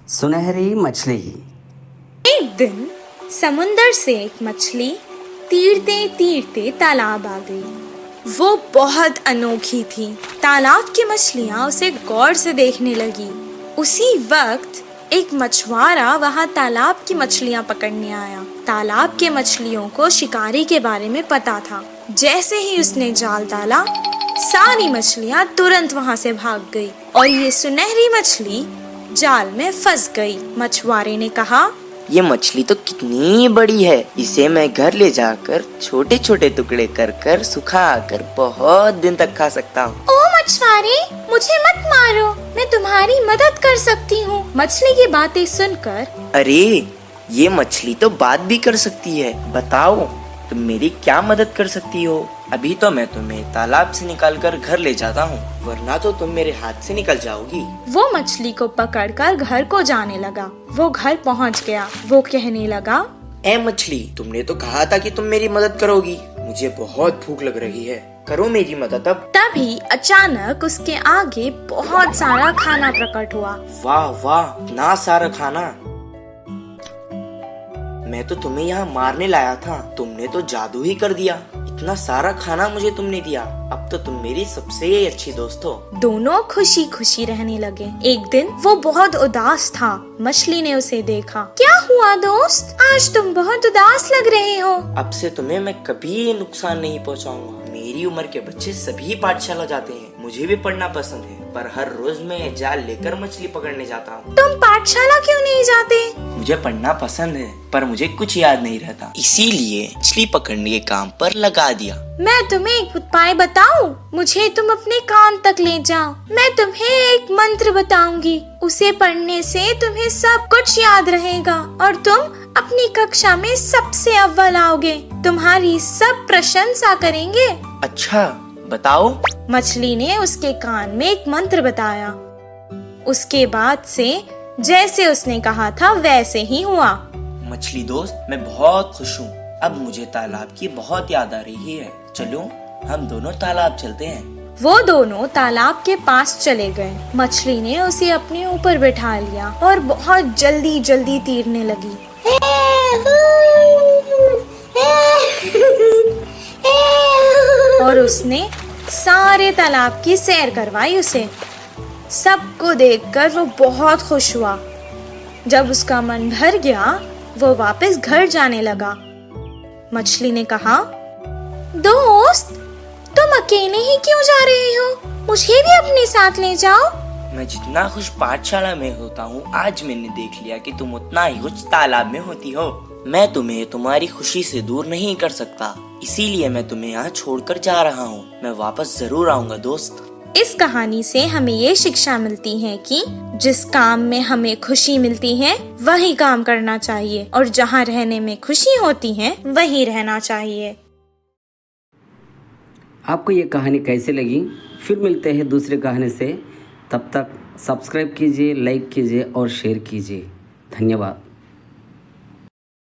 सुनहरी मछली। एक दिन समुंदर से एक मछली तीरते तीरते तालाब आ गई। वो बहुत अनोखी थी। तालाब की मछलियाँ उसे गौर से देखने लगी। उसी वक्त एक मछुआरा वहाँ तालाब की मछलियाँ पकड़ने आया। तालाब के मछलियों को शिकारी के बारे में पता था। जैसे ही उसने जाल डाला, सारी मछलियाँ तुरंत वहाँ से भाग गई और ये सुनहरी मछली जाल में फंस गई। मछुआरे ने कहा, ये मछली तो कितनी बड़ी है, इसे मैं घर ले जाकर छोटे छोटे टुकड़े कर कर सुखा कर बहुत दिन तक खा सकता हूँ। ओ मछुआरे, मुझे मत मारो, मैं तुम्हारी मदद कर सकती हूँ। मछली की बातें सुनकर, अरे ये मछली तो बात भी कर सकती है, बताओ तुम मेरी क्या मदद कर सकती हो? अभी तो मैं तुम्हें तालाब से निकालकर घर ले जाता हूँ, वरना तो तुम मेरे हाथ से निकल जाओगी। वो मछली को पकड़कर घर को जाने लगा। वो घर पहुँच गया। वो कहने लगा, ए मछली, तुमने तो कहा था कि तुम मेरी मदद करोगी। मुझे बहुत भूख लग रही है, करो मेरी मदद अब। तभी अचानक उसके आगे बहुत सारा खाना प्रकट हुआ। वाह वाह, इतना सारा खाना! मैं तो तुम्हें यहाँ मारने लाया था, तुमने तो जादू ही कर दिया। इतना सारा खाना मुझे तुमने दिया, अब तो तुम मेरी सबसे अच्छी दोस्त हो। दोनों खुशी खुशी रहने लगे। एक दिन वो बहुत उदास था। मछली ने उसे देखा। क्या हुआ दोस्त, आज तुम बहुत उदास लग रहे हो। अब से तुम्हें मैं कभी नुकसान नहीं पहुँचाऊंगा। मेरी उम्र के बच्चे सभी पाठशाला जाते हैं, मुझे भी पढ़ना पसंद है, पर हर रोज मैं जाल लेकर मछली पकड़ने जाता हूँ। तुम पाठशाला क्यों नहीं जाते? मुझे पढ़ना पसंद है, पर मुझे कुछ याद नहीं रहता, इसीलिए मछली पकड़ने के काम पर लगा दिया। मैं तुम्हें एक उपाय बताऊं? मुझे तुम अपने कान तक ले जाओ। मैं तुम्हें एक मंत्र बताऊंगी, उसे पढ़ने से तुम्हें सब कुछ याद रहेगा और तुम अपनी कक्षा में सबसे अव्वल आओगे। तुम्हारी सब प्रशंसा करेंगे। अच्छा बताओ। मछली ने उसके कान में एक मंत्र बताया। उसके बाद से जैसे उसने कहा था वैसे ही हुआ। मछली दोस्त, मैं बहुत खुश हूँ। अब मुझे तालाब की बहुत याद आ रही है, चलो हम दोनों तालाब चलते हैं। वो दोनों तालाब के पास चले गए। मछली ने उसे अपने ऊपर बैठा लिया और बहुत जल्दी जल्दी तीरने लगी। और उसने सारे तालाब की सैर करवाई उसे। सबको देखकर वो बहुत खुश हुआ। जब उसका मन भर गया, वो वापस घर जाने लगा। मछली ने कहा, दोस्त, तुम अकेले ही क्यों जा रहे हो? मुझे भी अपने साथ ले जाओ। मैं जितना खुश पाठशाला में होता हूँ, आज मैंने देख लिया कि तुम उतना ही खुश तालाब में होती हो। मैं तुम्हें तुम्हारी खुशी से दूर नहीं कर सकता, इसीलिए मैं तुम्हें यहाँ छोड़कर जा रहा हूँ। मैं वापस जरूर आऊँगा दोस्त। इस कहानी से हमें ये शिक्षा मिलती है कि जिस काम में हमें खुशी मिलती है वही काम करना चाहिए और जहाँ रहने में खुशी होती है वही रहना चाहिए। आपको ये कहानी कैसे लगी? फिर मिलते हैं दूसरी कहानी से। तब तक सब्सक्राइब कीजिए, लाइक कीजिए और शेयर कीजिए। धन्यवाद।